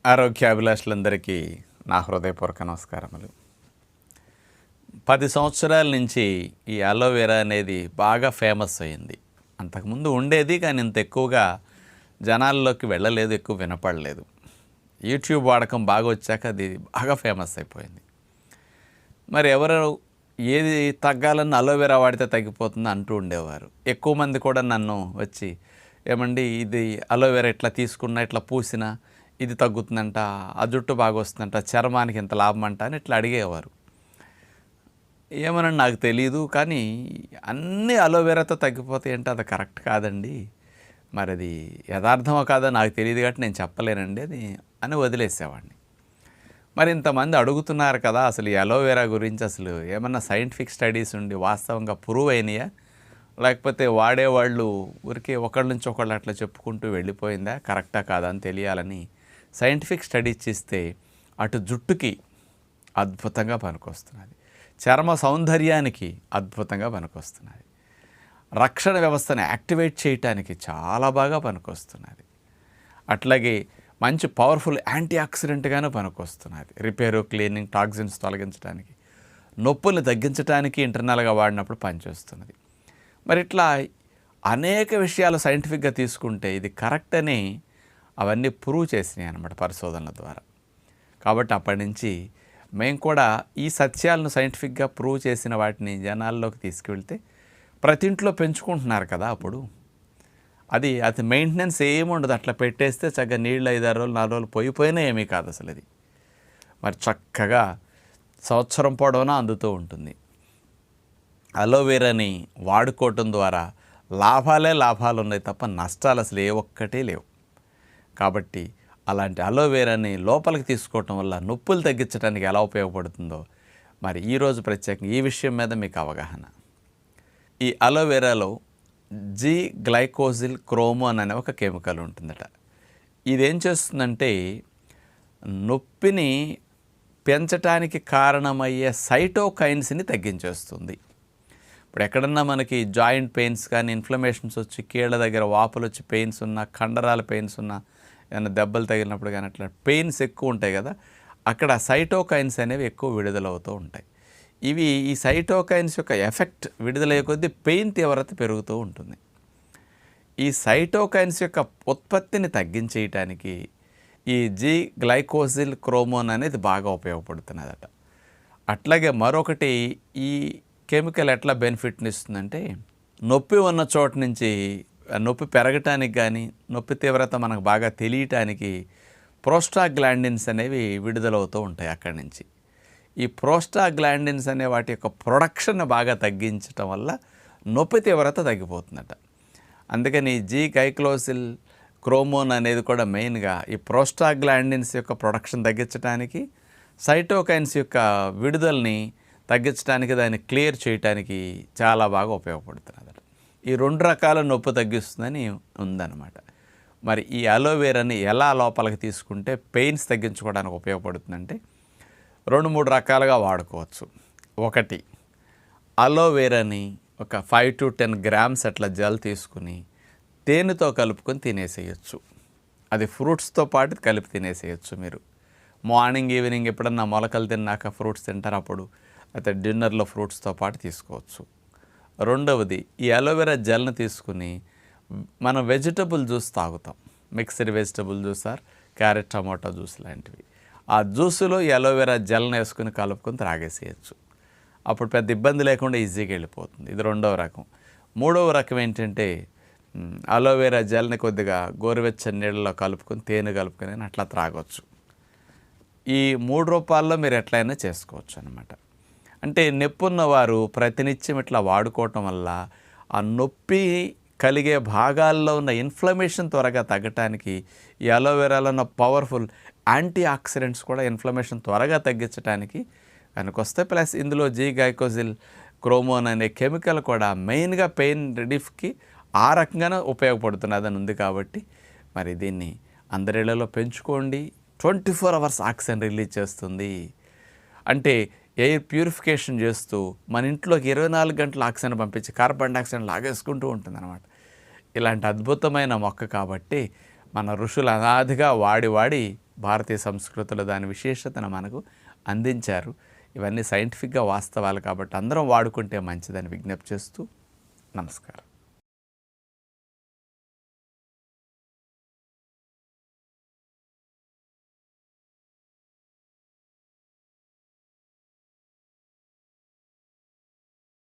ఆరోగ్యాభిలాషులందరికీ నా హృదయపూర్వక నమస్కారములు. 10 సంవత్సరాల నుంచి ఈ అలోవెరా అనేది బాగా ఫేమస్ అయింది. అంతకుముందు ఉండేది, కానీ ఇంత ఎక్కువగా జనాల్లోకి వెళ్ళలేదు, ఎక్కువ వినపడలేదు. యూట్యూబ్ వాడకం బాగా వచ్చాక అది బాగా ఫేమస్ అయిపోయింది. మరి ఎవరు ఏది తగ్గాలని అలోవెరా వాడితే తగ్గిపోతుంది అంటూ ఉండేవారు. ఎక్కువ మంది కూడా నన్ను వచ్చి, ఏమండి ఇది అలోవెరా ఇట్లా తీసుకున్నా, ఇట్లా పూసినా ఇది తగ్గుతుందంట, ఆ జుట్టు బాగా వస్తుందంట, చర్మానికి ఇంత లాభం అంట అని ఇట్లా అడిగేవారు. ఏమని నాకు తెలియదు, కానీ అన్నీ అలోవెరాతో తగ్గిపోతాయి అంటే అది కరెక్ట్ కాదండి. మరి అది యథార్థమో కాదో నాకు తెలియదు కాబట్టి నేను చెప్పలేనండి అది అని వదిలేసేవాడిని. మరి ఇంతమంది అడుగుతున్నారు కదా, అసలు ఈ అలోవెరా గురించి అసలు ఏమన్నా సైంటిఫిక్ స్టడీస్ ఉండి వాస్తవంగా ప్రూవ్ అయినాయా, లేకపోతే వాడేవాళ్ళు ఊరికే ఒకళ్ళ నుంచి ఒకళ్ళు అట్లా చెప్పుకుంటూ వెళ్ళిపోయిందా, కరెక్టా కాదా అని తెలియాలని సైంటిఫిక్ స్టడీస్ చేస్తే అటు జుట్టుకి అద్భుతంగా పనికొస్తున్నది, చర్మ సౌందర్యానికి అద్భుతంగా పనికొస్తున్నది, రక్షణ వ్యవస్థను యాక్టివేట్ చేయటానికి చాలా బాగా పనికొస్తున్నది, అట్లాగే మంచి పవర్ఫుల్ యాంటీ ఆక్సిడెంట్గానే పనికొస్తున్నది, రిపేరు, క్లీనింగ్, టాక్సిన్స్ తొలగించడానికి, నొప్పులు తగ్గించడానికి ఇంటర్నల్గా వాడినప్పుడు పనిచేస్తున్నది. మరి ఇట్లా అనేక విషయాలు సైంటిఫిక్గా తీసుకుంటే ఇది కరెక్ట్ అని అవన్నీ ప్రూవ్ చేసినాయి అన్నమాట పరిశోధనల ద్వారా. కాబట్టి అప్పటి నుంచి మేము కూడా ఈ సత్యాలను సైంటిఫిక్గా ప్రూవ్ చేసిన వాటిని జనాల్లోకి తీసుకువెళ్తే ప్రతి ఇంట్లో పెంచుకుంటున్నారు కదా. అప్పుడు అది మెయింటెనెన్స్ ఏమి ఉండదు, అట్లా పెట్టేస్తే చక్కగా నీళ్ళు 5-6 రోజులు 4 రోజులు పోయిపోయినా ఏమీ కాదు అసలు. అది మరి చక్కగా సంవత్సరం పొడవునా అందుతూ ఉంటుంది. అలోవెరాని వాడుకోవటం ద్వారా లాభాలు ఉన్నాయి తప్ప నష్టాలు అసలు ఏ ఒక్కటే లేవు. కాబట్టి అలాంటి అలోవెరాని లోపలికి తీసుకోవటం వల్ల నొప్పులు తగ్గించడానికి ఎలా ఉపయోగపడుతుందో మరి ఈరోజు ప్రత్యేకంగా ఈ విషయం మీద మీకు అవగాహన. ఈ అలోవెరాలో G-గ్లైకోజిల్-క్రోమోన్ అనే ఒక కెమికల్ ఉంటుందట. ఇదేం చేస్తుందంటే నొప్పిని పెంచడానికి కారణమయ్యే సైటోకైన్స్ని తగ్గించేస్తుంది. ఇప్పుడు ఎక్కడన్నా మనకి జాయింట్ పెయిన్స్ కానీ, ఇన్ఫ్లమేషన్స్ వచ్చి కీళ్ళ దగ్గర వాపులు వచ్చి పెయిన్స్ ఉన్నా, కండరాల పెయిన్స్ ఉన్నా, ఏమైనా దెబ్బలు తగిలినప్పుడు కానీ అట్లా పెయిన్స్ ఎక్కువ ఉంటాయి కదా, అక్కడ సైటోకైన్స్ అనేవి ఎక్కువ విడుదలవుతూ ఉంటాయి. ఈ సైటోకైన్స్ యొక్క ఎఫెక్ట్ విడుదలయ్యే కొద్దీ పెయిన్ తీవ్రత పెరుగుతూ ఉంటుంది. ఈ సైటోకైన్స్ యొక్క ఉత్పత్తిని తగ్గించేయటానికి ఈ G-గ్లైకోజిల్-క్రోమోన్ అనేది బాగా ఉపయోగపడుతున్నదట. అట్లాగే మరొకటి, ఈ కెమికల్ ఎట్లా బెనిఫిట్ని ఇస్తుందంటే నొప్పి ఉన్న చోట నుంచి నొప్పి పెరగటానికి కానీ, నొప్పి తీవ్రత మనకు బాగా తెలియటానికి ప్రోస్టాగ్లాండిన్స్ అనేవి విడుదలవుతూ ఉంటాయి అక్కడి నుంచి. ఈ ప్రోస్టాగ్లాండిన్స్ అనే వాటి యొక్క ప్రొడక్షన్ బాగా తగ్గించటం వల్ల నొప్పి తీవ్రత తగ్గిపోతుందట. అందుకని G-గ్లైకోజిల్-క్రోమోన్ అనేది కూడా మెయిన్గా ఈ ప్రోస్టాగ్లాండిన్స్ యొక్క ప్రొడక్షన్ తగ్గించడానికి, సైటోకైన్స్ యొక్క విడుదలని తగ్గించడానికి, దాన్ని క్లియర్ చేయడానికి చాలా బాగా ఉపయోగపడుతున్నది. ఈ 2 రకాల నొప్పి తగ్గిస్తుందని ఉందన్నమాట. మరి ఈ అలోవెరాని ఎలా లోపలికి తీసుకుంటే పెయిన్స్ తగ్గించుకోవడానికి ఉపయోగపడుతుందంటే 2-3 రకాలుగా వాడుకోవచ్చు. ఒకటి, అలోవెరాని ఒక 5 to 10 grams అట్లా జెల్ తీసుకుని తేనెతో కలుపుకొని తినేసేయచ్చు. అది ఫ్రూట్స్తో పాటు కలిపి తినేసేయచ్చు. మీరు మార్నింగ్ ఈవినింగ్ ఎప్పుడన్నా మొలకలు తిన్నాక ఫ్రూట్స్ తింటారు, అప్పుడు అయితే డిన్నర్లో ఫ్రూట్స్తో పాటు తీసుకోవచ్చు. రెండవది, ఈ అలోవెరా జెల్ని తీసుకుని మనం వెజిటబుల్ జ్యూస్ తాగుతాం, mixed vegetable juice or carrot, tomato juice లాంటివి. ఆ జ్యూస్లో ఈ అలోవెరా జెల్ని వేసుకుని కలుపుకొని త్రాగేసేయచ్చు. అప్పుడు పెద్ద ఇబ్బంది లేకుండా ఈజీగా వెళ్ళిపోతుంది. ఇది 2వ రకం. 3వ రకం ఏంటంటే అలోవెరా జెల్ని కొద్దిగా గోరువెచ్చని నీళ్ళలో కలుపుకొని, తేనె కలుపుకొని అట్లా త్రాగొచ్చు. ఈ 3 రూపాల్లో మీరు ఎట్లయినా చేసుకోవచ్చు అన్నమాట. అంటే నొప్పి ఉన్నవారు ప్రతినిత్యం ఇట్లా వాడుకోవటం వల్ల ఆ నొప్పి కలిగే భాగాల్లో ఉన్న ఇన్ఫ్లమేషన్ త్వరగా తగ్గటానికి ఈ అలోవెరాలో ఉన్న పవర్ఫుల్ యాంటీ ఆక్సిడెంట్స్ కూడా ఇన్ఫ్లమేషన్ త్వరగా తగ్గించడానికి పనికొస్తాయి. ప్లస్ ఇందులో G-గ్లైకోజిల్-క్రోమోన్ అనే కెమికల్ కూడా మెయిన్గా పెయిన్ రిలీఫ్కి ఆ రకంగానే ఉపయోగపడుతున్నదని ఉంది. కాబట్టి మరి దీన్ని అందరిళ్లలో పెంచుకోండి. 24 hours ఆక్సిజన్ రిలీజ్ చేస్తుంది. అంటే ఎయిర్ ప్యూరిఫికేషన్ చేస్తూ మన ఇంట్లోకి 24 గంటలు ఆక్సిజన్ పంపించి కార్బన్ డైఆక్సైడ్ లాగేసుకుంటూ ఉంటుందన్నమాట. ఇలాంటి అద్భుతమైన మొక్క కాబట్టి మన ఋషులు అనాదిగా వాడి భారతీయ సంస్కృతిలో దాని విశేషతను మనకు అందించారు. ఇవన్నీ సైంటిఫిక్గా వాస్తవాలు కాబట్టి అందరం వాడుకుంటే మంచిదని విజ్ఞప్తి చేస్తూ నమస్కారం.